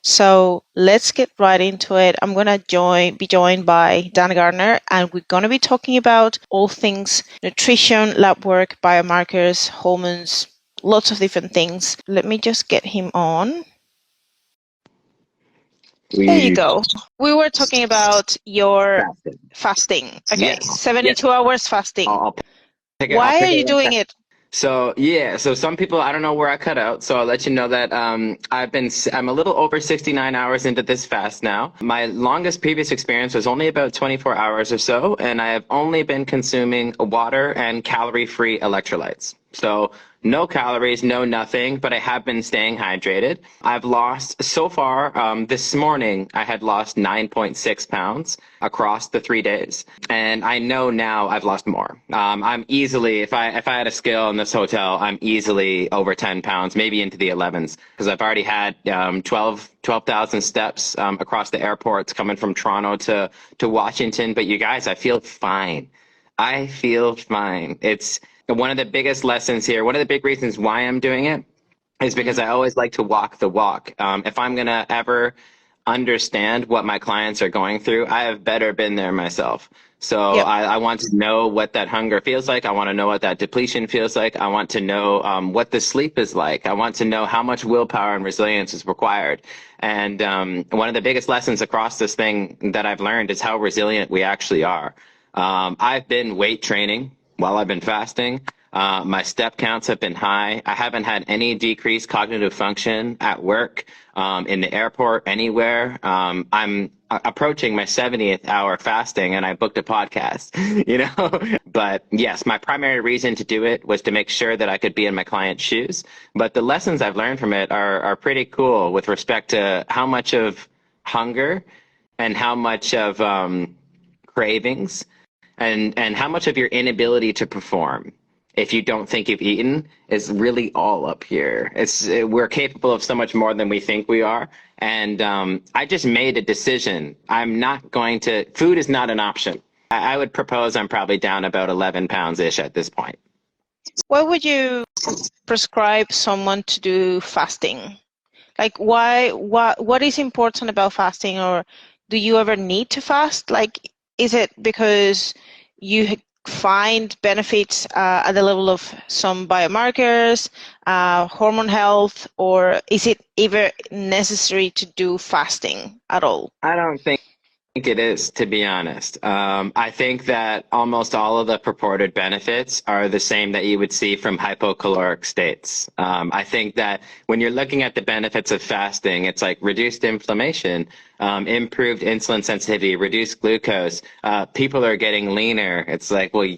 So let's get right into it. I'm going to be joined by Dan Garner, and we're going to be talking about all things nutrition, lab work, biomarkers, hormones, lots of different things. Let me just get him on. There you go. We were talking about your fasting. Okay, Yes. 72 hours fasting. I'll pick it. Why are you doing it? So some people, I don't know where I cut out. So I'll let you know that I'm a little over 69 hours into this fast now. My longest previous experience was only about 24 hours or so, and I have only been consuming water and calorie-free electrolytes. So no calories, no nothing, but I have been staying hydrated. I've lost so far, this morning, I had lost 9.6 pounds across the 3 days. And I know now I've lost more. I'm easily, if I had a scale in this hotel, I'm easily over 10 pounds, maybe into the 11s, because I've already had 12,000 steps across the airports coming from Toronto to Washington. But you guys, I feel fine. I feel fine. It's one of the biggest lessons here. One of the big reasons why I'm doing it is because I always like to walk the walk. If I'm going to ever understand what my clients are going through, I have better been there myself. So Yep. I want to know what that hunger feels like. I want to know what that depletion feels like. I want to know what the sleep is like. I want to know how much willpower and resilience is required. And one of the biggest lessons across this thing that I've learned is how resilient we actually are. I've been weight training while I've been fasting. My step counts have been high. I haven't had any decreased cognitive function at work, in the airport, anywhere. I'm approaching my 70th hour fasting, and I booked a podcast, you know? But yes, my primary reason to do it was to make sure that I could be in my client's shoes. But the lessons I've learned from it are pretty cool with respect to how much of hunger and how much of cravings and how much of your inability to perform if you don't think you've eaten is really all up here. We're capable of so much more than we think we are. And I just made a decision. I'm not going to, food is not an option. I would propose I'm probably down about 11 pounds-ish at this point. Why would you prescribe someone to do fasting? Like, what is important about fasting, or do you ever need to fast? Like, is it because you find benefits at the level of some biomarkers, hormone health, or is it ever necessary to do fasting at all? I don't think it is, to be honest. I think that almost all of the purported benefits are the same that you would see from hypocaloric states. I think that when you're looking at the benefits of fasting, it's like reduced inflammation, improved insulin sensitivity, reduced glucose. People are getting leaner. It's like, well,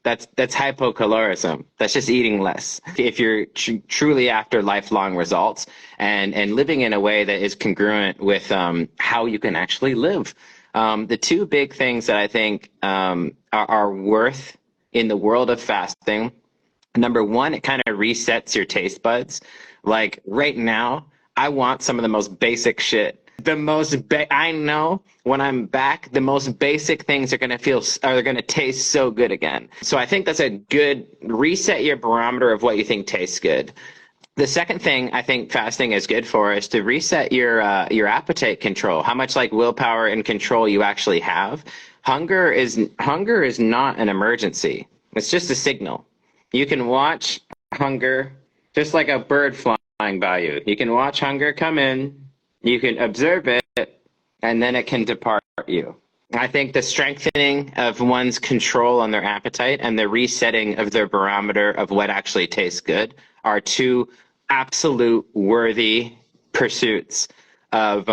that's hypocalorism. That's just eating less. If you're truly after lifelong results and living in a way that is congruent with how you can actually live. The two big things that I think are worth in the world of fasting, number one, it kind of resets your taste buds. Like right now, I want some of the most basic shit. I know when I'm back, the most basic things are going to taste so good again. So I think that's a good reset your barometer of what you think tastes good. The second thing I think fasting is good for is to reset your appetite control, how much like willpower and control you actually have. Hunger is not an emergency. It's just a signal. You can watch hunger just like a bird flying by you. You can watch hunger come in, you can observe it, and then it can depart you. I think the strengthening of one's control on their appetite and the resetting of their barometer of what actually tastes good are two absolute worthy pursuits of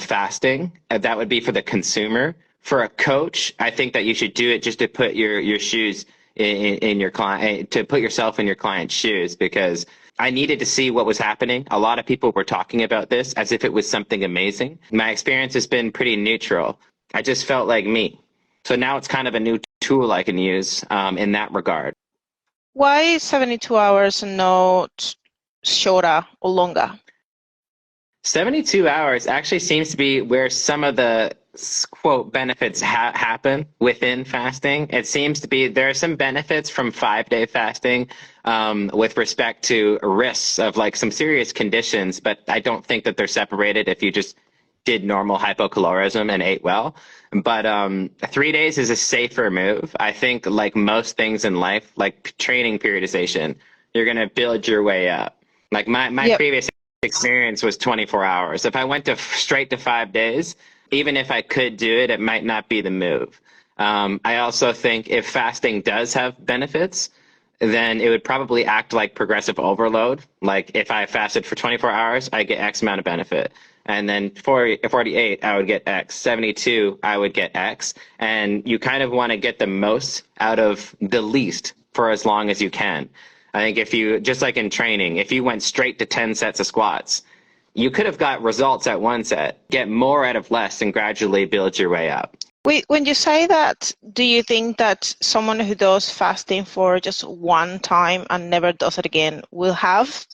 fasting. That would be for the consumer. For a coach, I think that you should do it just to put your shoes in your client, to put yourself in your client's shoes, because I needed to see what was happening. A lot of people were talking about this as if it was something amazing. My experience has been pretty neutral. I just felt like me. So now it's kind of a new tool I can use in that regard. Why 72 hours and not shorter or longer? 72 hours actually seems to be where some of the quote benefits happen within fasting. It seems to be there are some benefits from 5-day fasting with respect to risks of like some serious conditions, but I don't think that they're separated if you just did normal hypocalorism and ate well. But 3 days is a safer move. I think like most things in life, like training periodization, you're going to build your way up. Like my Yep. previous experience was 24 hours. If I went to straight to 5 days, even if I could do it, it might not be the move. I also think if fasting does have benefits, then it would probably act like progressive overload. Like if I fasted for 24 hours, I get X amount of benefit. And then 48, I would get X. 72, I would get X. And you kind of want to get the most out of the least for as long as you can. I think if you, just like in training, if you went straight to 10 sets of squats, you could have got results at one set, get more out of less, and gradually build your way up. When you say that, do you think that someone who does fasting for just one time and never does it again will have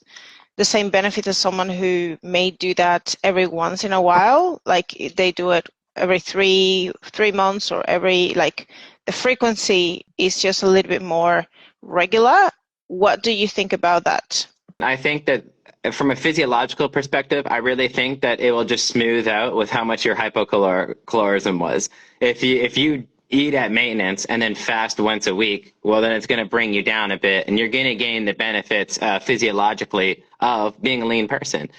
the same benefit as someone who may do that every once in a while? Like they do it every three months or every, like the frequency is just a little bit more regular. What do you think about that? I think that from a physiological perspective, I really think that it will just smooth out with how much your hypocalorism was. If you eat at maintenance and then fast once a week, well, then it's going to bring you down a bit and you're going to gain the benefits physiologically of being a lean person.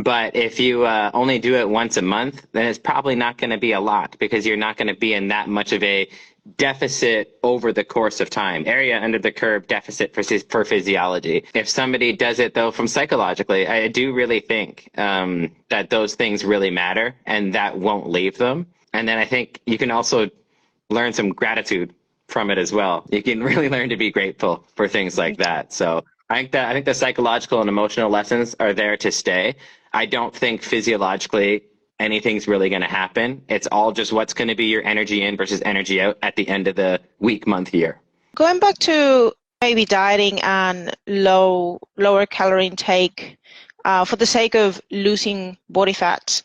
But if you only do it once a month, then it's probably not going to be a lot because you're not going to be in that much of a deficit over the course of time, area under the curve deficit for physiology. If somebody does it though from psychologically, I do really think that those things really matter and that won't leave them. And then I think you can also learn some gratitude from it as well. You can really learn to be grateful for things like that. So I think the psychological and emotional lessons are there to stay. I don't think physiologically anything's really going to happen. It's all just what's going to be your energy in versus energy out at the end of the week, month, year. Going back to maybe dieting and lower calorie intake for the sake of losing body fat,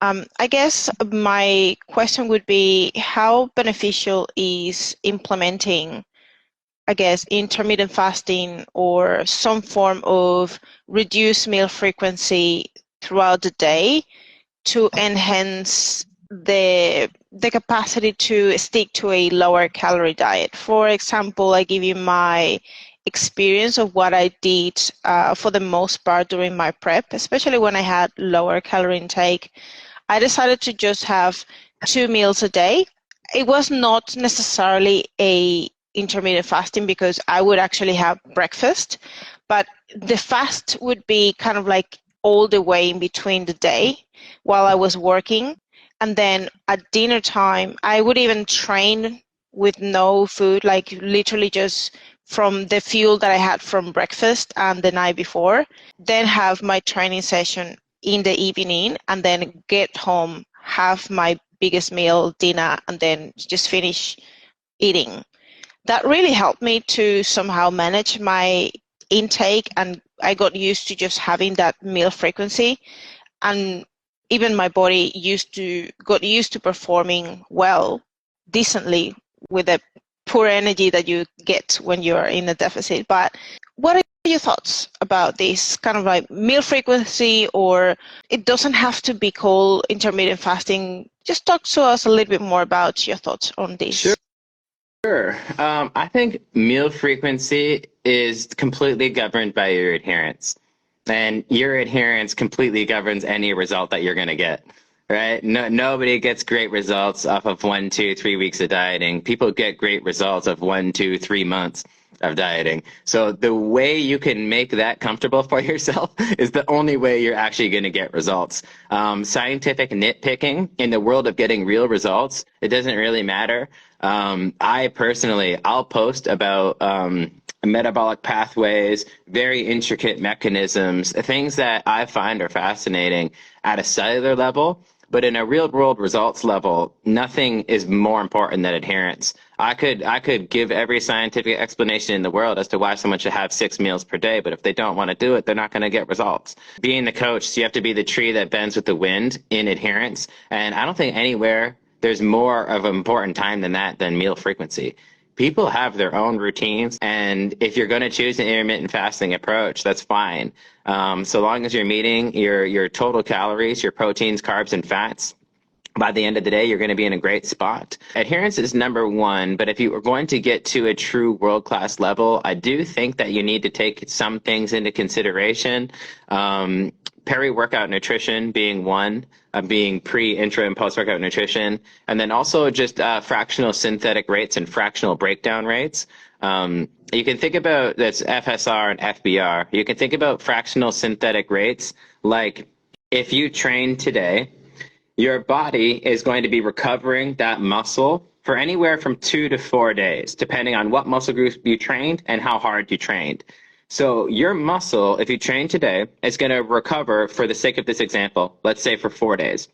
I guess my question would be how beneficial is implementing, I guess, intermittent fasting or some form of reduced meal frequency throughout the day to enhance the capacity to stick to a lower calorie diet. For example, I give you my experience of what I did for the most part during my prep, especially when I had lower calorie intake. I decided to just have 2 meals a day. It was not necessarily a intermittent fasting because I would actually have breakfast, but the fast would be kind of like all the way in between the day while I was working. And then at dinner time, I would even train with no food, like literally just from the fuel that I had from breakfast and the night before, then have my training session in the evening and then get home, have my biggest meal, dinner, and then just finish eating. That really helped me to somehow manage my intake, and I got used to just having that meal frequency, and even my body got used to performing well, decently, with the poor energy that you get when you're in a deficit. But what are your thoughts about this kind of like meal frequency, or it doesn't have to be called intermittent fasting? Just talk to us a little bit more about your thoughts on this. Sure. I think meal frequency is completely governed by your adherence. And your adherence completely governs any result that you're going to get, right? Nobody gets great results off of 1, 2, 3 weeks of dieting. People get great results of 1, 2, 3 months of dieting. So the way you can make that comfortable for yourself is the only way you're actually going to get results. Scientific nitpicking in the world of getting real results, it doesn't really matter. I personally, I'll post about metabolic pathways, very intricate mechanisms, things that I find are fascinating at a cellular level. But in a real world results level, nothing is more important than adherence. I could give every scientific explanation in the world as to why someone should have 6 meals per day, but if they don't want to do it, they're not going to get results. Being the coach, you have to be the tree that bends with the wind in adherence. And I don't think anywhere there's more of an important time than that than meal frequency. People have their own routines, and if you're going to choose an intermittent fasting approach, that's fine. So long as you're meeting your total calories, your proteins, carbs, and fats, by the end of the day, you're going to be in a great spot. Adherence is number one, but if you are going to get to a true world-class level, I do think that you need to take some things into consideration. Peri-workout nutrition being one, being pre, intra, and post-workout nutrition, and then also just fractional synthetic rates and fractional breakdown rates. You can think about that's FSR and FBR. You can think about fractional synthetic rates like if you train today, your body is going to be recovering that muscle for anywhere from 2 to 4 days, depending on what muscle group you trained and how hard you trained. So your muscle, if you train today, is going to recover, for the sake of this example, let's say for 4 days.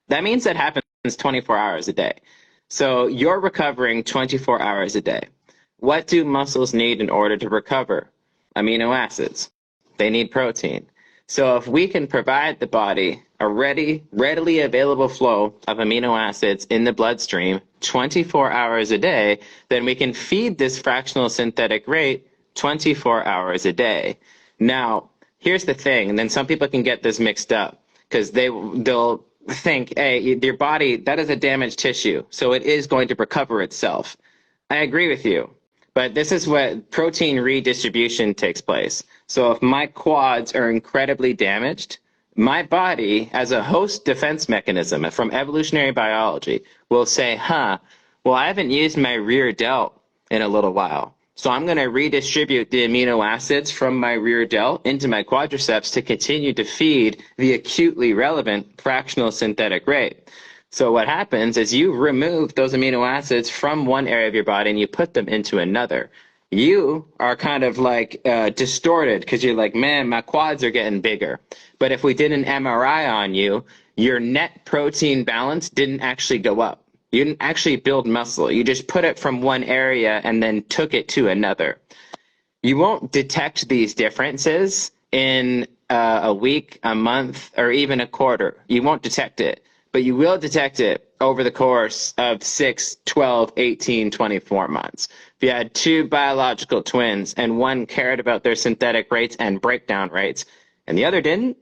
That means that happens 24 hours a day. So you're recovering 24 hours a day. What do muscles need in order to recover? Amino acids. They need protein. So if we can provide the body a readily available flow of amino acids in the bloodstream 24 hours a day, then we can feed this fractional synthetic rate 24 hours a day. Now, here's the thing, and then some people can get this mixed up because they'll think, hey, your body, that is a damaged tissue, so it is going to recover itself. I agree with you. But this is what protein redistribution takes place. So if my quads are incredibly damaged, my body, as a host defense mechanism from evolutionary biology, will say, well, I haven't used my rear delt in a little while. So I'm going to redistribute the amino acids from my rear delt into my quadriceps to continue to feed the acutely relevant fractional synthetic rate. So what happens is you remove those amino acids from one area of your body and you put them into another. You are kind of like distorted because you're like, man, my quads are getting bigger. But if we did an MRI on you, your net protein balance didn't actually go up. You didn't actually build muscle. You just put it from one area and then took it to another. You won't detect these differences in a week, a month, or even a quarter. You won't detect it. But you will detect it over the course of 6, 12, 18, 24 months. If you had two biological twins and one cared about their synthetic rates and breakdown rates and the other didn't,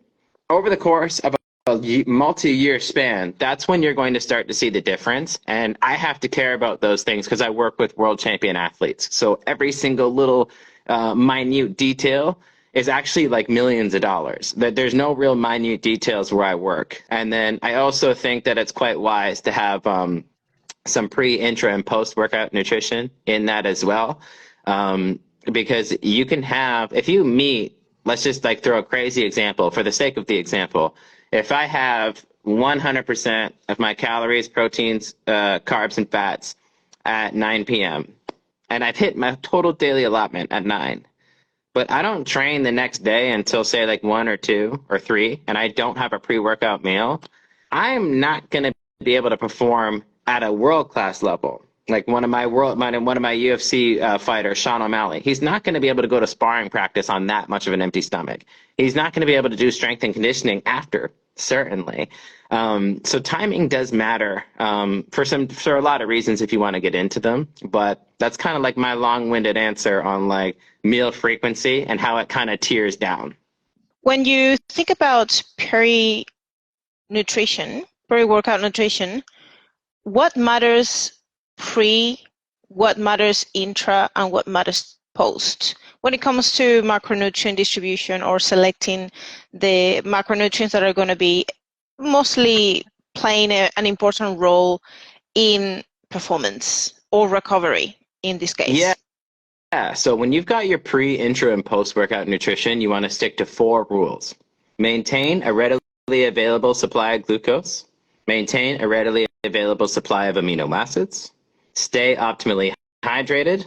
over the course of a multi-year span, that's when you're going to start to see the difference. And I have to care about those things because I work with world champion athletes. So every single little minute detail is actually like millions of dollars. There's no real minute details where I work. And then I also think that it's quite wise to have some pre, intra, and post-workout nutrition in that as well. Because you can have, if you meet, let's just like throw a crazy example for the sake of the example. If I have 100% of my calories, proteins, carbs, and fats at 9 p.m., and I've hit my total daily allotment at 9, but I don't train the next day until say like 1 or 2 or 3, and I don't have a pre-workout meal, I'm not going to be able to perform at a world-class level. Like one of my UFC fighters, Sean O'Malley, he's not going to be able to go to sparring practice on that much of an empty stomach. He's not going to be able to do strength and conditioning after, certainly. So timing does matter for a lot of reasons if you want to get into them. But that's kind of like my long-winded answer on like meal frequency and how it kind of tiers down. When you think about peri-workout nutrition, what matters pre, what matters intra, and what matters post when it comes to macronutrient distribution or selecting the macronutrients that are going to be mostly playing an important role in performance or recovery in this case? Yeah, so when you've got your pre, intra, and post-workout nutrition, you want to stick to 4 rules. Maintain a readily available supply of glucose. Maintain a readily available supply of amino acids. Stay optimally hydrated.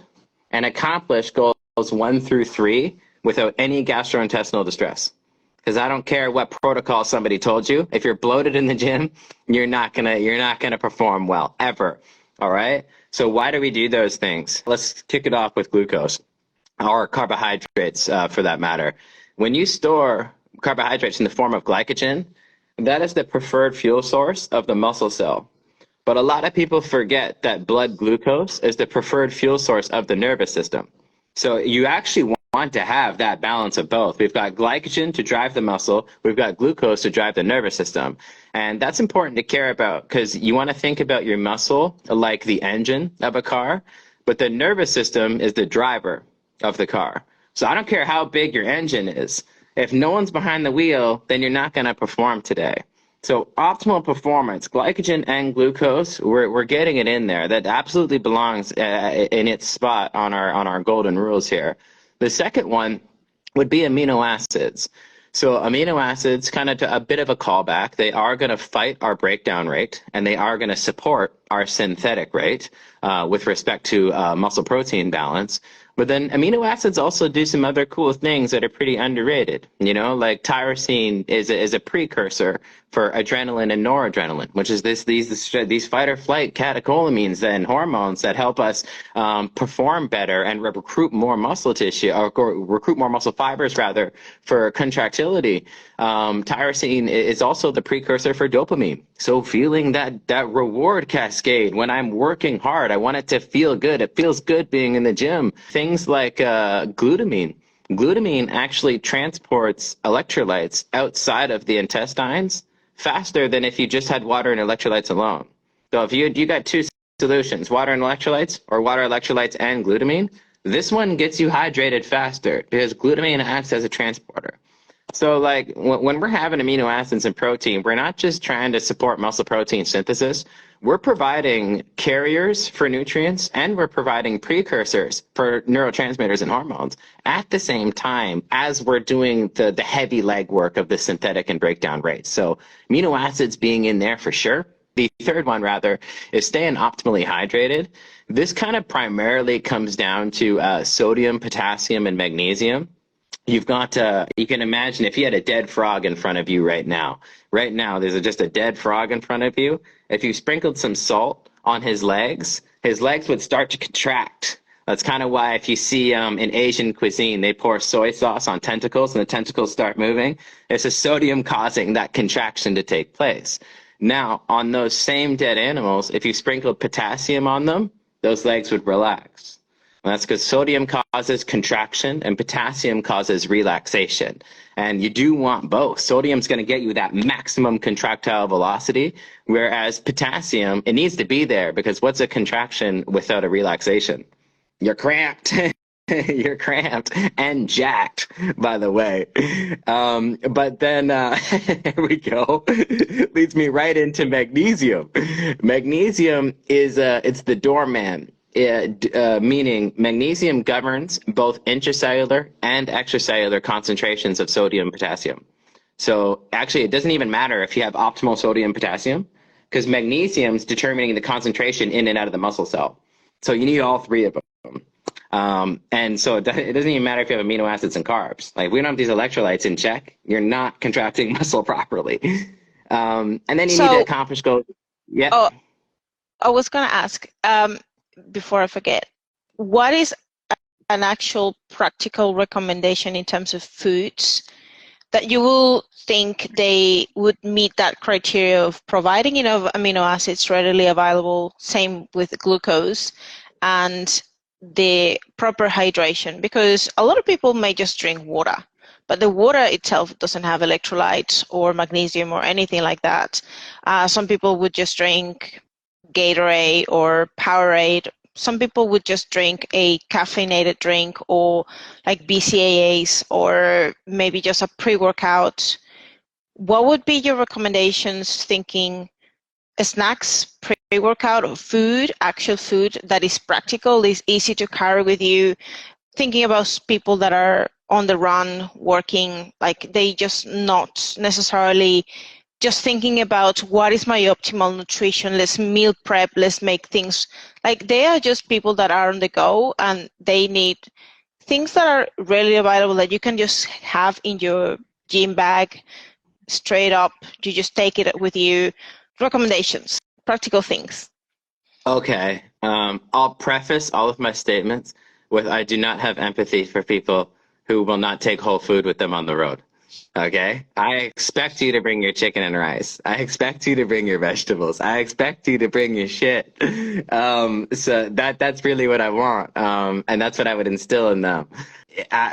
And accomplish goals 1 through 3 without any gastrointestinal distress. Because I don't care what protocol somebody told you. If you're bloated in the gym, you're not gonna perform well ever. All right. So why do we do those things? Let's kick it off with glucose, or carbohydrates for that matter. When you store carbohydrates in the form of glycogen, that is the preferred fuel source of the muscle cell. But a lot of people forget that blood glucose is the preferred fuel source of the nervous system. So you actually want to have that balance of both. We've got glycogen to drive the muscle. We've got glucose to drive the nervous system. And that's important to care about because you want to think about your muscle like the engine of a car, but the nervous system is the driver of the car. So I don't care how big your engine is. If no one's behind the wheel, then you're not going to perform today. So optimal performance, glycogen and glucose, we're getting it in there. That absolutely belongs in its spot on our golden rules here. The second one would be amino acids. So amino acids, kind of a bit of a callback. They are going to fight our breakdown rate, and they are going to support our synthetic rate with respect to muscle protein balance. But then amino acids also do some other cool things that are pretty underrated. You know, like tyrosine is a precursor for adrenaline and noradrenaline, which is these fight or flight catecholamines and hormones that help us perform better and recruit more muscle tissue, or recruit more muscle fibers rather, for contractility. Tyrosine is also the precursor for dopamine. So feeling that reward cascade when I'm working hard, I want it to feel good. It feels good being in the gym. Things like glutamine. Glutamine actually transports electrolytes outside of the intestines faster than if you just had water and electrolytes alone. So if you got two solutions, water and electrolytes, or water, electrolytes, and glutamine, this one gets you hydrated faster because glutamine acts as a transporter. So like when we're having amino acids and protein, we're not just trying to support muscle protein synthesis. We're providing carriers for nutrients, and we're providing precursors for neurotransmitters and hormones at the same time as we're doing the heavy legwork of the synthetic and breakdown rates. So amino acids being in there for sure. The third one, rather, is staying optimally hydrated. This kind of primarily comes down to sodium, potassium, and magnesium. You've got, you can imagine if you had a dead frog in front of you right now. Right now, there's just a dead frog in front of you. If you sprinkled some salt on his legs would start to contract. That's kind of why if you see in Asian cuisine, they pour soy sauce on tentacles and the tentacles start moving. It's a sodium causing that contraction to take place. Now, on those same dead animals, if you sprinkled potassium on them, those legs would relax. And that's because sodium causes contraction and potassium causes relaxation. And you do want both. Sodium's going to get you that maximum contractile velocity, whereas potassium, it needs to be there because what's a contraction without a relaxation? You're cramped. You're cramped and jacked, by the way. But then, here we go. Leads me right into magnesium. Magnesium is, it's the doorman. Meaning magnesium governs both intracellular and extracellular concentrations of sodium and potassium. So actually, it doesn't even matter if you have optimal sodium and potassium, because magnesium is determining the concentration in and out of the muscle cell. So you need all three of them. And so it doesn't even matter if you have amino acids and carbs. Like, we don't have these electrolytes in check, you're not contracting muscle properly. And then you need to accomplish goals. Yeah. Oh, I was going to ask, before I forget, what is an actual practical recommendation in terms of foods that you will think they would meet that criteria of providing enough amino acids readily available, same with glucose, and the proper hydration? Because a lot of people may just drink water, but the water itself doesn't have electrolytes or magnesium or anything like that. Some people would just drink Gatorade or Powerade. Some people would just drink a caffeinated drink, or like BCAAs, or maybe just a pre-workout. What would be your recommendations, thinking snacks, pre-workout, or food, actual food that is practical, is easy to carry with you, thinking about people that are on the run, working, like they just not necessarily just thinking about what is my optimal nutrition, let's meal prep, let's make things, like they are just people that are on the go and they need things that are readily available that you can just have in your gym bag, straight up, you just take it with you. Recommendations, practical things. Okay. I'll preface all of my statements with I do not have empathy for people who will not take whole food with them on the road. Okay? I expect you to bring your chicken and rice. I expect you to bring your vegetables. I expect you to bring your shit. So that's really what I want. And that's what I would instill in them.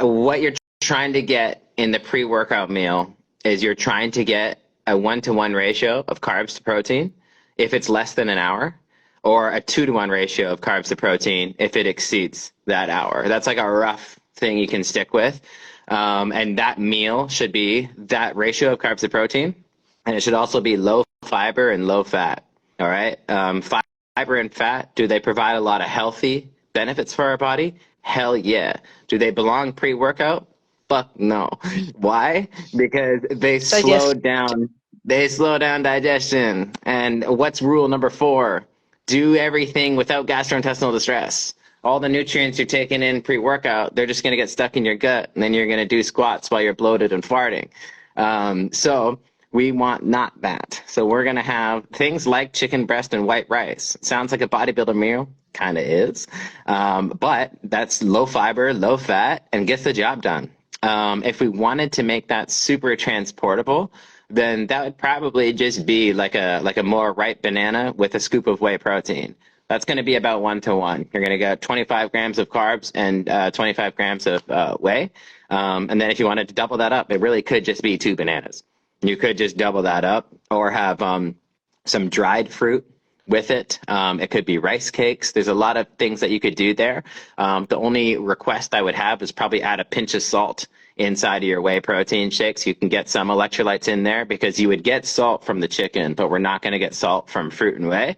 What you're trying to get in the pre-workout meal is you're trying to get a 1-to-1 ratio of carbs to protein if it's less than an hour, or a 2-to-1 ratio of carbs to protein if it exceeds that hour. That's like a rough thing you can stick with. And that meal should be that ratio of carbs to protein. And it should also be low fiber and low fat. All right. Fiber and fat, do they provide a lot of healthy benefits for our body? Hell yeah. Do they belong pre-workout? Fuck no. Why? Because they slow down. They slow down digestion. And what's rule number 4? Do everything without gastrointestinal distress. All the nutrients you're taking in pre-workout, they're just going to get stuck in your gut, and then you're going to do squats while you're bloated and farting. So we want not that. So we're going to have things like chicken breast and white rice. Sounds like a bodybuilder meal. Kind of is. But that's low fiber, low fat, and gets the job done. If we wanted to make that super transportable, then that would probably just be like a more ripe banana with a scoop of whey protein. That's going to be about 1-to-1. You're going to get 25 grams of carbs and 25 grams of whey. And then if you wanted to double that up, it really could just be 2 bananas. You could just double that up, or have some dried fruit with it. It could be rice cakes. There's a lot of things that you could do there. The only request I would have is probably add a pinch of salt inside of your whey protein shakes. You can get some electrolytes in there, because you would get salt from the chicken, but we're not going to get salt from fruit and whey.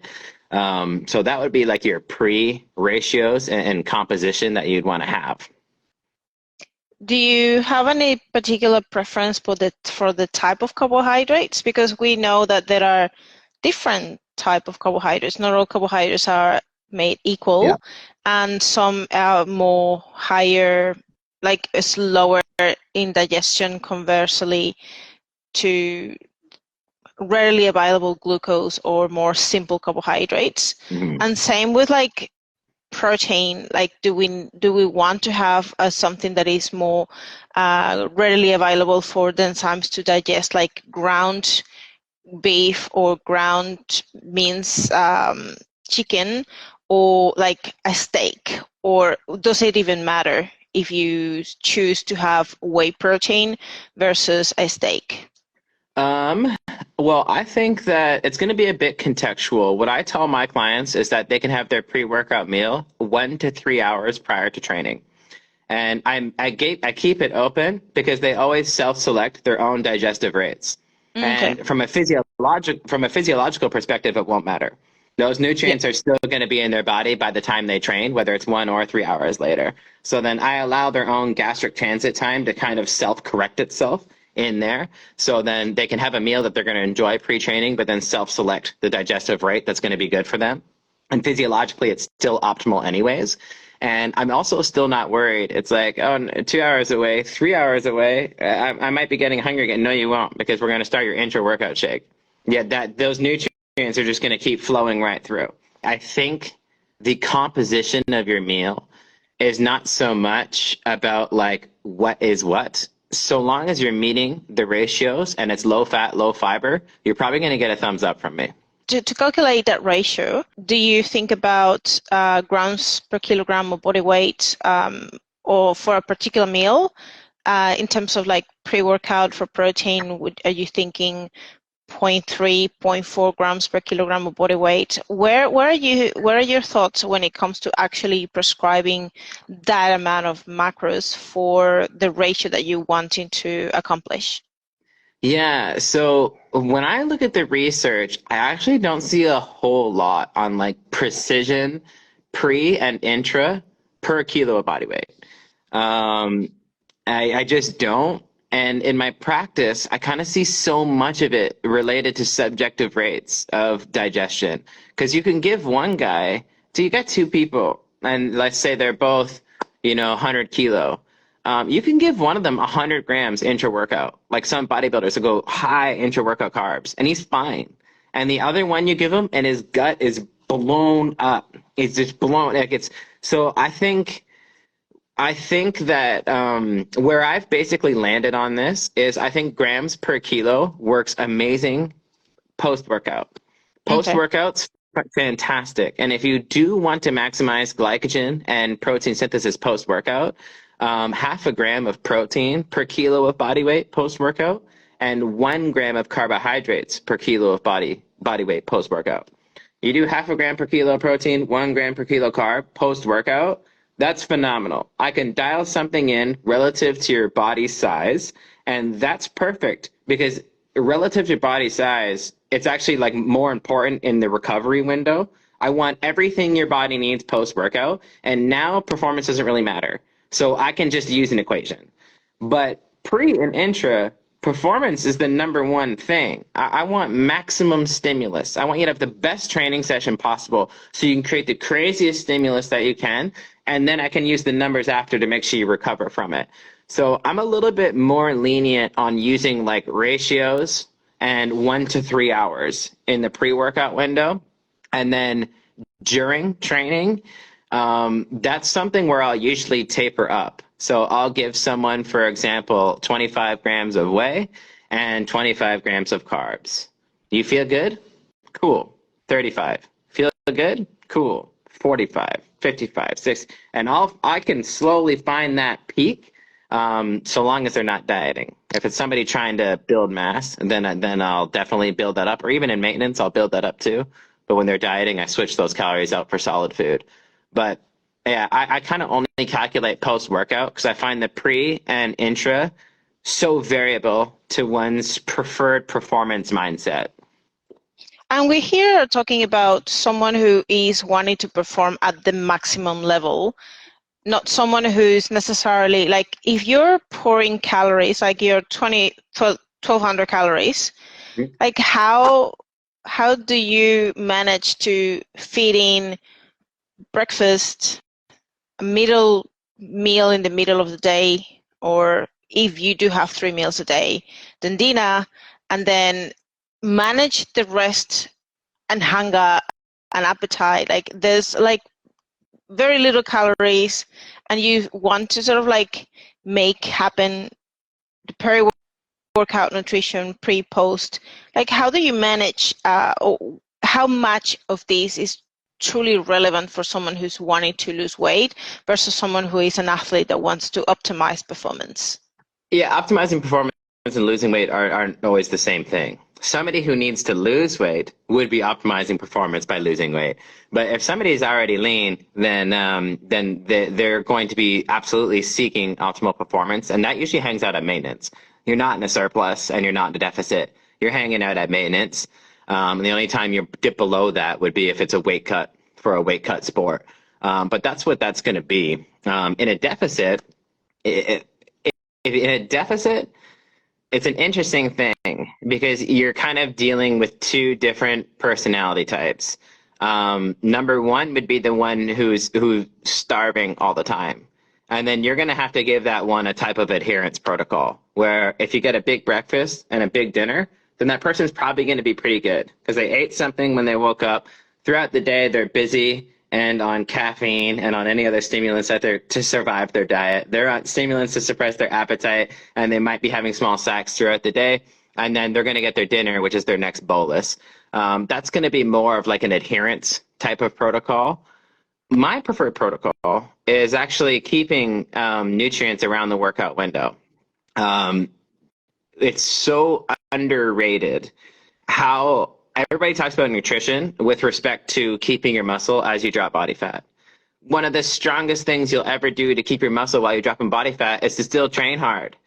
So that would be like your pre-ratios and composition that you'd want to have. Do you have any particular preference for the type of carbohydrates? Because we know that there are different type of carbohydrates. Not all carbohydrates are made equal, yeah. And some are more higher, like slower in digestion, conversely to readily available glucose or more simple carbohydrates. Mm-hmm. And same with like protein. Like, do we want to have something that is more readily available for the enzymes to digest, like ground beef or ground means chicken, or like a steak? Or does it even matter if you choose to have whey protein versus a steak? Well, I think that it's going to be a bit contextual. What I tell my clients is that they can have their pre-workout meal 1 to 3 hours prior to training. And I keep it open because they always self-select their own digestive rates. Okay. And from a physiological perspective, it won't matter. Those nutrients are still going to be in their body by the time they train, whether it's 1 or 3 hours later. So then I allow their own gastric transit time to kind of self-correct itself in there. So then they can have a meal that they're going to enjoy pre-training, but then self-select the digestive rate that's going to be good for them. And physiologically, it's still optimal anyways. And I'm also still not worried. It's like, oh, 2 hours away, 3 hours away, I might be getting hungry again. No, you won't, because we're going to start your intra-workout shake. Yeah, those nutrients are just going to keep flowing right through. I think the composition of your meal is not so much about like what is what. So long as you're meeting the ratios and it's low fat, low fiber, you're probably going to get a thumbs up from me. To calculate that ratio, do you think about grams per kilogram of body weight, or for a particular meal? In terms of like pre-workout for protein, are you thinking 0.3, 0.4 grams per kilogram of body weight? Where are your thoughts when it comes to actually prescribing that amount of macros for the ratio that you're wanting to accomplish? Yeah, so when I look at the research, I actually don't see a whole lot on like precision pre and intra per kilo of body weight. I just don't. And in my practice, I kind of see so much of it related to subjective rates of digestion. Because you can give one guy, so you got 2 people, and let's say they're both, 100 kilo. You can give one of them 100 grams intra-workout. Like some bodybuilders will go high intra-workout carbs, and he's fine. And the other one you give him, and his gut is blown up. It's just blown. Like it's so. I think that where I've basically landed on this is I think grams per kilo works amazing post-workout. Okay. Post-workouts, fantastic. And if you do want to maximize glycogen and protein synthesis post-workout, half a gram of protein per kilo of body weight post-workout and 1 gram of carbohydrates per kilo of body weight post-workout. You do half a gram per kilo of protein, 1 gram per kilo carb post-workout. That's phenomenal. I can dial something in relative to your body size, and that's perfect because relative to body size, it's actually like more important in the recovery window. I want everything your body needs post-workout, and now performance doesn't really matter. So I can just use an equation. But pre and intra, performance is the number one thing. I want maximum stimulus. I want you to have the best training session possible so you can create the craziest stimulus that you can, and then I can use the numbers after to make sure you recover from it. So I'm a little bit more lenient on using like ratios and 1 to 3 hours in the pre-workout window. And then during training, that's something where I'll usually taper up. So I'll give someone, for example, 25 grams of whey and 25 grams of carbs. You feel good? Cool. 35. Feel good? Cool. 45, 55, 60. And I can slowly find that peak so long as they're not dieting. If it's somebody trying to build mass, then I'll definitely build that up. Or even in maintenance, I'll build that up too. But when they're dieting, I switch those calories out for solid food. But yeah, I kind of only calculate post-workout because I find the pre and intra so variable to one's preferred performance mindset. And we're here talking about someone who is wanting to perform at the maximum level, not someone who's necessarily like, if you're pouring calories, like you're 1,200 calories, like how do you manage to feed in breakfast, a middle meal in the middle of the day, or if you do have 3 meals a day, then dinner, and then manage the rest and hunger and appetite? Like there's like very little calories, and you want to sort of like make happen the peri-workout nutrition pre-post. Like how do you manage, or how much of this is truly relevant for someone who's wanting to lose weight versus someone who is an athlete that wants to optimize performance? Yeah, optimizing performance and losing weight aren't always the same thing. Somebody who needs to lose weight would be optimizing performance by losing weight. But if somebody is already lean, then they're going to be absolutely seeking optimal performance, and that usually hangs out at maintenance. You're not in a surplus and you're not in a deficit. You're hanging out at maintenance. And the only time you dip below that would be if it's a weight cut for a weight cut sport. But that's what that's going to be. In a deficit, it's an interesting thing because you're kind of dealing with two different personality types. Number one would be the one who's starving all the time. And then you're going to have to give that one a type of adherence protocol where if you get a big breakfast and a big dinner, then that person's probably going to be pretty good because they ate something when they woke up. Throughout the day, they're busy and on caffeine and on any other stimulants that they're to survive their diet. They're on stimulants to suppress their appetite, and they might be having small snacks throughout the day. And then they're going to get their dinner, which is their next bolus. That's going to be more of like an adherence type of protocol. My preferred protocol is actually keeping nutrients around the workout window. It's so underrated how everybody talks about nutrition with respect to keeping your muscle as you drop body fat. One of the strongest things you'll ever do to keep your muscle while you're dropping body fat is to still train hard.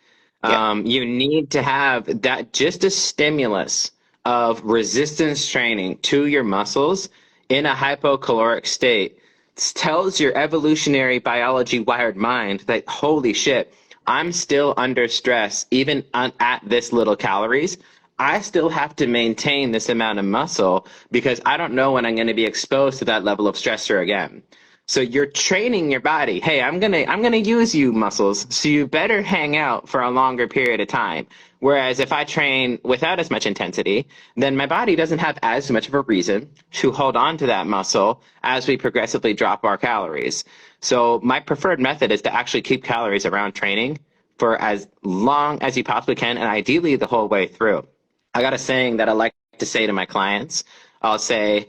Yeah. You need to have that, just a stimulus of resistance training to your muscles in a hypocaloric state tells your evolutionary biology wired mind that, holy shit, I'm still under stress even at this little calories. I still have to maintain this amount of muscle because I don't know when I'm going to be exposed to that level of stressor again. So you're training your body. Hey, I'm gonna use you muscles, so you better hang out for a longer period of time. Whereas if I train without as much intensity, then my body doesn't have as much of a reason to hold on to that muscle as we progressively drop our calories. So my preferred method is to actually keep calories around training for as long as you possibly can, and ideally the whole way through. I got a saying that I like to say to my clients. I'll say,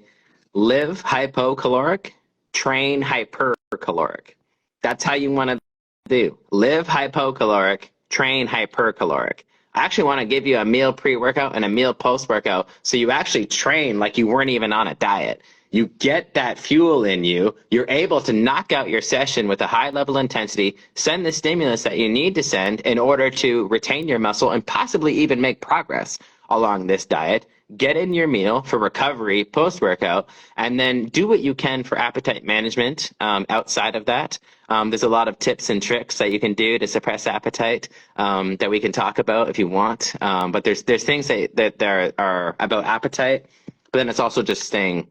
live hypocaloric, train hypercaloric. That's how you want to do. Live hypocaloric, train hypercaloric. I actually want to give you a meal pre-workout and a meal post-workout so you actually train like you weren't even on a diet. You get that fuel in you. You're able to knock out your session with a high level intensity, send the stimulus that you need to send in order to retain your muscle and possibly even make progress along this diet. Get in your meal for recovery post-workout, and then do what you can for appetite management outside of that. There's a lot of tips and tricks that you can do to suppress appetite that we can talk about if you want. But there's things that there are about appetite, but then it's also just staying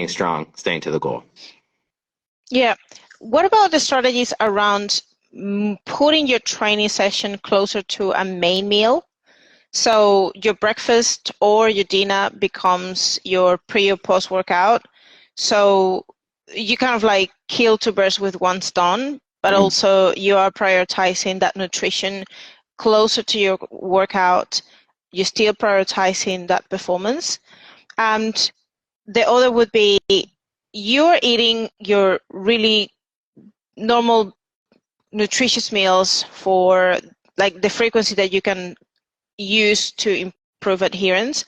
strong, staying to the goal. Yeah. What about the strategies around putting your training session closer to a main meal? So your breakfast or your dinner becomes your pre or post workout. So you kind of like kill two birds with one stone, but also you are prioritizing that nutrition closer to your workout. You're still prioritizing that performance. And the other would be you're eating your really normal nutritious meals for like the frequency that you can use to improve adherence,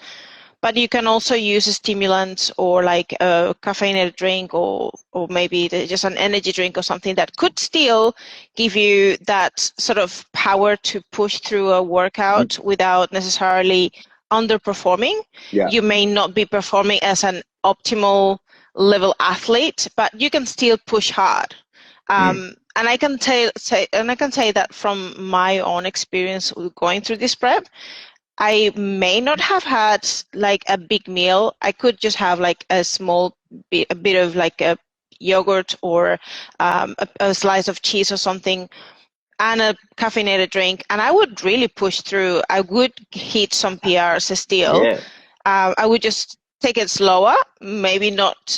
but you can also use a stimulant or like a caffeinated drink or maybe just an energy drink or something that could still give you that sort of power to push through a workout without necessarily underperforming. Yeah. You may not be performing as an optimal level athlete, but you can still push hard. And I can say that from my own experience with going through this prep, I may not have had like a big meal. I could just have like a bit of like a yogurt or a slice of cheese or something and a caffeinated drink, and I would really push through. I would hit some PRs still. Yeah. I would just take it slower, maybe not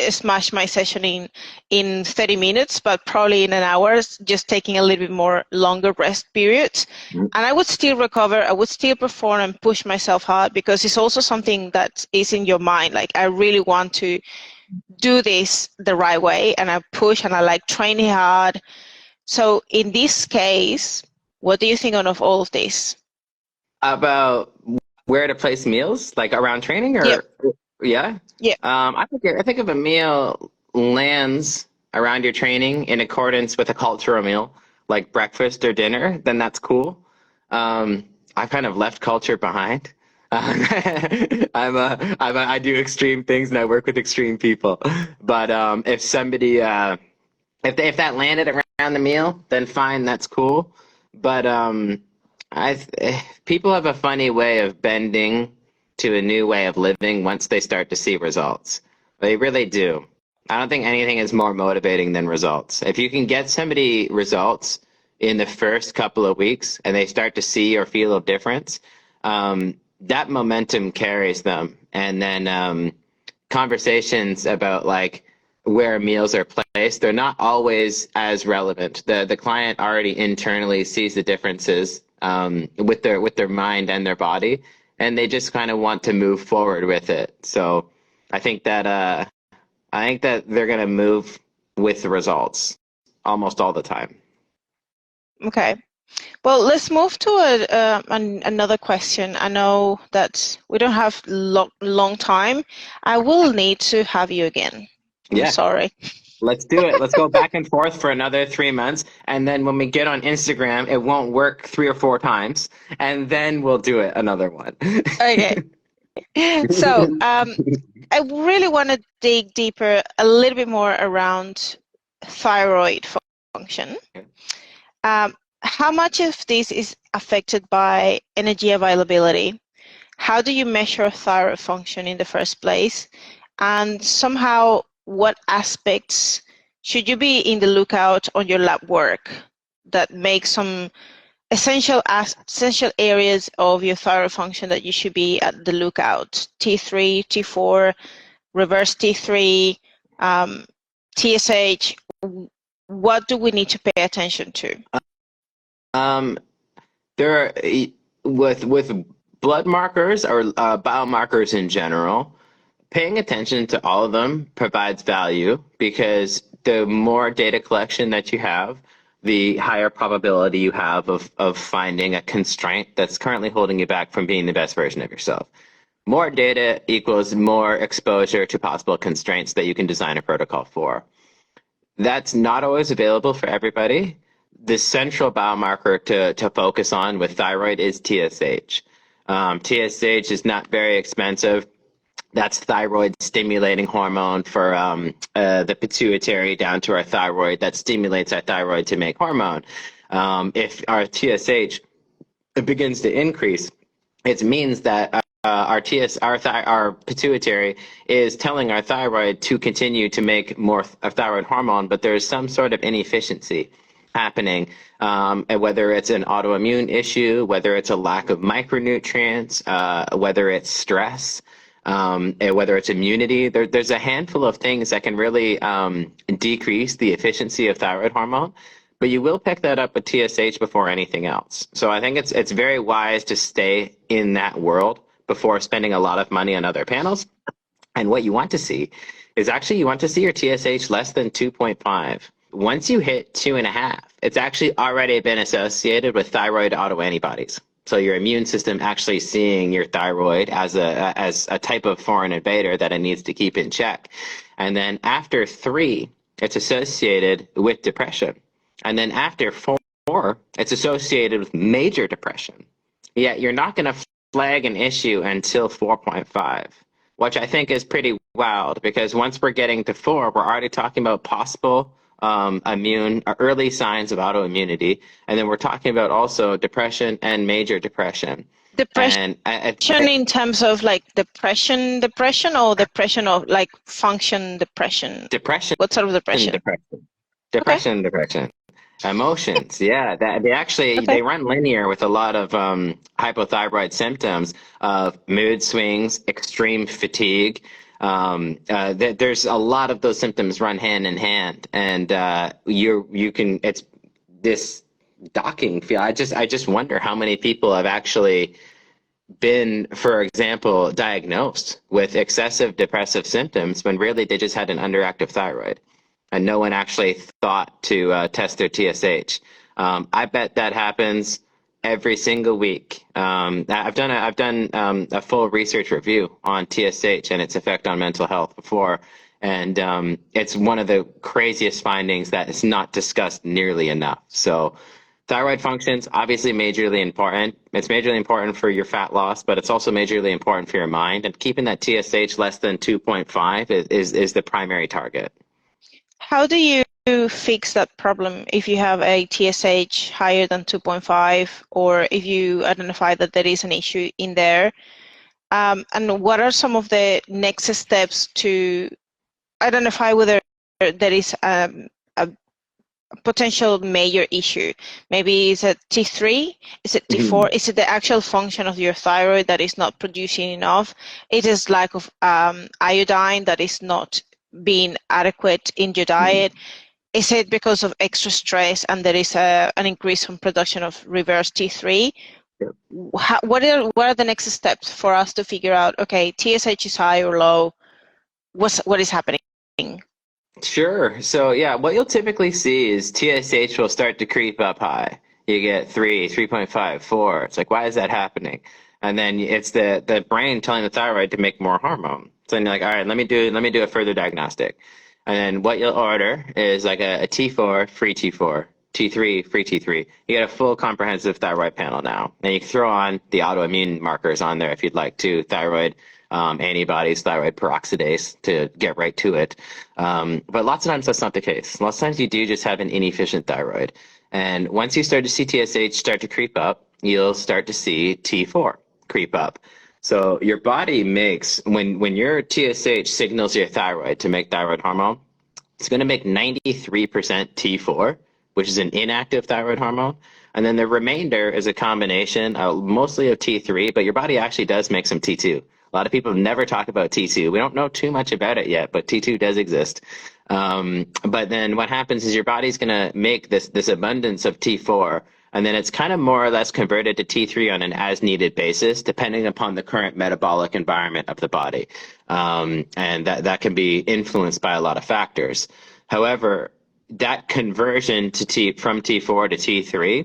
smash my session in 30 minutes, but probably in an hour, just taking a little bit more longer rest periods. And I would still recover, I would still perform and push myself hard, because it's also something that is in your mind. Like, I really want to do this the right way, and I push and I like training hard. So in this case, what do you think of all of this? About where to place meals, like around training, or yeah. I think if a meal lands around your training in accordance with a cultural meal, like breakfast or dinner, then that's cool. I've kind of left culture behind. I do extreme things and I work with extreme people. But if somebody, if that landed around the meal, then fine, that's cool. But people have a funny way of bending to a new way of living once they start to see results. They really do. I don't think anything is more motivating than results. If you can get somebody results in the first couple of weeks and they start to see or feel a difference, that momentum carries them. And then conversations about like where meals are placed, they're not always as relevant. The client already internally sees the differences with their mind and their body, and they just kind of want to move forward with it. So I think that they're going to move with the results almost all the time. Okay. Well, let's move to another question. I know that we don't have long time. I will need to have you again. I'm sorry. Let's do it. Let's go back and forth for another 3 months. And then when we get on Instagram, it won't work 3 or 4 times. And then we'll do it another one. Okay. So I really want to dig deeper, a little bit more around thyroid function. How much of this is affected by energy availability? How do you measure thyroid function in the first place? And somehow, what aspects should you be in the lookout on your lab work that makes some essential areas of your thyroid function that you should be at the lookout? T3, T4, reverse T3, TSH. What do we need to pay attention to? There are, with blood markers or biomarkers in general, paying attention to all of them provides value, because the more data collection that you have, the higher probability you have of finding a constraint that's currently holding you back from being the best version of yourself. More data equals more exposure to possible constraints that you can design a protocol for. That's not always available for everybody. The central biomarker to focus on with thyroid is TSH. TSH is not very expensive. That's thyroid stimulating hormone for the pituitary down to our thyroid that stimulates our thyroid to make hormone. If our TSH begins to increase, it means that our pituitary is telling our thyroid to continue to make more thyroid hormone, but there's some sort of inefficiency happening, whether it's an autoimmune issue, whether it's a lack of micronutrients, whether it's stress, whether it's immunity. There's a handful of things that can really decrease the efficiency of thyroid hormone, but you will pick that up with TSH before anything else. So I think it's very wise to stay in that world before spending a lot of money on other panels. And what you want to see is actually you want to see your TSH less than 2.5. Once you hit 2.5, it's actually already been associated with thyroid autoantibodies. So your immune system actually seeing your thyroid as a type of foreign invader that it needs to keep in check. And then after 3, it's associated with depression. And then after 4, it's associated with major depression. Yet you're not going to flag an issue until 4.5, which I think is pretty wild, because once we're getting to 4, we're already talking about possible early signs of autoimmunity, and then we're talking about also depression and major depression. Depression in terms of like depression, or depression of like function depression? Depression. What sort of depression? Depression. Okay. Depression. Emotions, yeah. They run linear with a lot of hypothyroid symptoms of mood swings, extreme fatigue. There's a lot of those symptoms run hand in hand, and it's this docking feel. I just wonder how many people have actually been, for example, diagnosed with excessive depressive symptoms when really they just had an underactive thyroid, and no one actually thought to test their TSH. I bet that happens every single week. I've done a full research review on TSH and its effect on mental health before, and it's one of the craziest findings that is not discussed nearly enough. So thyroid function's obviously majorly important. It's majorly important for your fat loss, but it's also majorly important for your mind, and keeping that TSH less than 2.5 is the primary target. How do you fix that problem if you have a TSH higher than 2.5, or if you identify that there is an issue in there? And what are some of the next steps to identify whether there is a potential major issue? Maybe is it T3? Is it T4? Is it the actual function of your thyroid that is not producing enough? It is lack of iodine that is not being adequate in your diet? Is it because of extra stress and there is an increase in production of reverse T3? What are the next steps for us to figure out, okay, TSH is high or low? What is happening? Sure. So yeah, what you'll typically see is TSH will start to creep up high. You get 3, 3.5, 4. It's like, why is that happening? And then it's the brain telling the thyroid to make more hormone. So then you're like, all right, let me do a further diagnostic. And then what you'll order is like a T4, free T4, T3, free T3. You get a full comprehensive thyroid panel now. And you can throw on the autoimmune markers on there if you'd like to, thyroid antibodies, thyroid peroxidase, to get right to it. But lots of times that's not the case. Lots of times you do just have an inefficient thyroid. And once you start to see TSH start to creep up, you'll start to see T4 creep up. So your body makes, when your TSH signals your thyroid to make thyroid hormone, It's going to make 93% T4, which is an inactive thyroid hormone. And then the remainder is a combination mostly of T3, but your body actually does make some T2. A lot of people never talk about T2. We don't know too much about it yet, but T2 does exist. But then what happens is your body's going to make this abundance of T4, and then it's kind of more or less converted to T3 on an as-needed basis, depending upon the current metabolic environment of the body. And that can be influenced by a lot of factors. However, that conversion from T4 to T3,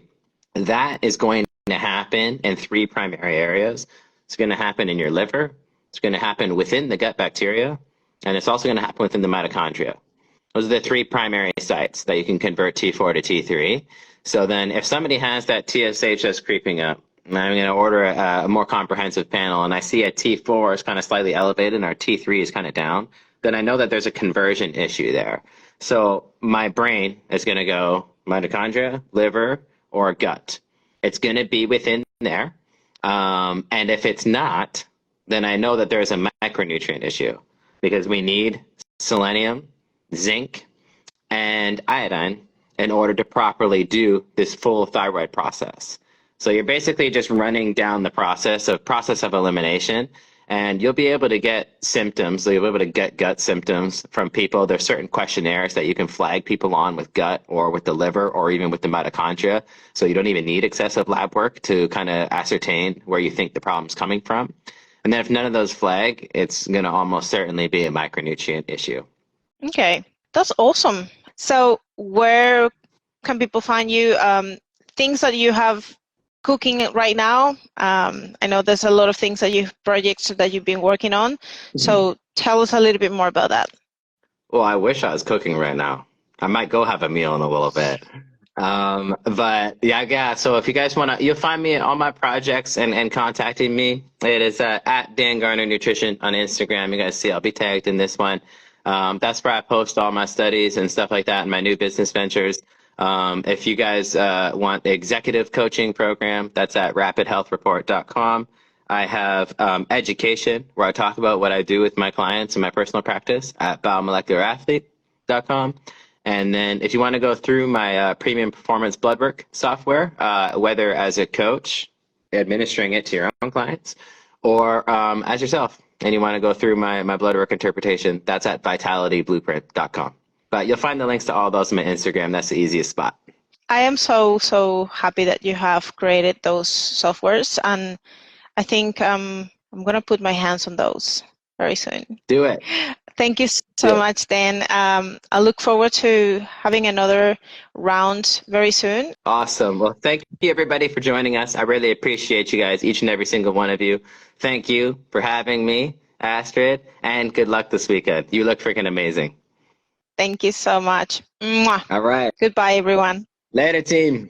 that is going to happen in 3 primary areas. It's going to happen in your liver, it's going to happen within the gut bacteria, and it's also going to happen within the mitochondria. Those are the 3 primary sites that you can convert T4 to T3. So then if somebody has that TSH that's creeping up, and I'm going to order a more comprehensive panel, and I see a T4 is kind of slightly elevated and our T3 is kind of down, then I know that there's a conversion issue there. So my brain is going to go mitochondria, liver, or gut. It's going to be within there. And if it's not, then I know that there's a micronutrient issue, because we need selenium, zinc, and iodine in order to properly do this full thyroid process. So you're basically just running down the process of elimination, and you'll be able to get symptoms. So you'll be able to get gut symptoms from people. There's certain questionnaires that you can flag people on with gut or with the liver or even with the mitochondria. So you don't even need excessive lab work to kind of ascertain where you think the problem's coming from. And then if none of those flag, it's going to almost certainly be a micronutrient issue. Okay, that's awesome. So where can people find you? Things that you have cooking right now? I know there's a lot of things projects that you've been working on. Mm-hmm. So tell us a little bit more about that. Well, I wish I was cooking right now. I might go have a meal in a little bit. But yeah. So if you guys want to, you'll find me in all my projects and contacting me. It is at Dan Garner Nutrition on Instagram. You guys see, I'll be tagged in this one. That's where I post all my studies and stuff like that and my new business ventures. If you guys want the executive coaching program, that's at rapidhealthreport.com. I have education where I talk about what I do with my clients in my personal practice at biomolecularathlete.com. And then if you want to go through my premium performance blood work software, whether as a coach, administering it to your own clients, or as yourself, and you want to go through my blood work interpretation, that's at vitalityblueprint.com. But you'll find the links to all those on my Instagram. That's the easiest spot. I am so happy that you have created those softwares, and I think I'm going to put my hands on those very soon. Do it. Thank you so much, Dan. I look forward to having another round very soon. Awesome. Well, thank you, everybody, for joining us. I really appreciate you guys, each and every single one of you. Thank you for having me, Astrid, and good luck this weekend. You look freaking amazing. Thank you so much. Mwah. All right. Goodbye, everyone. Later, team.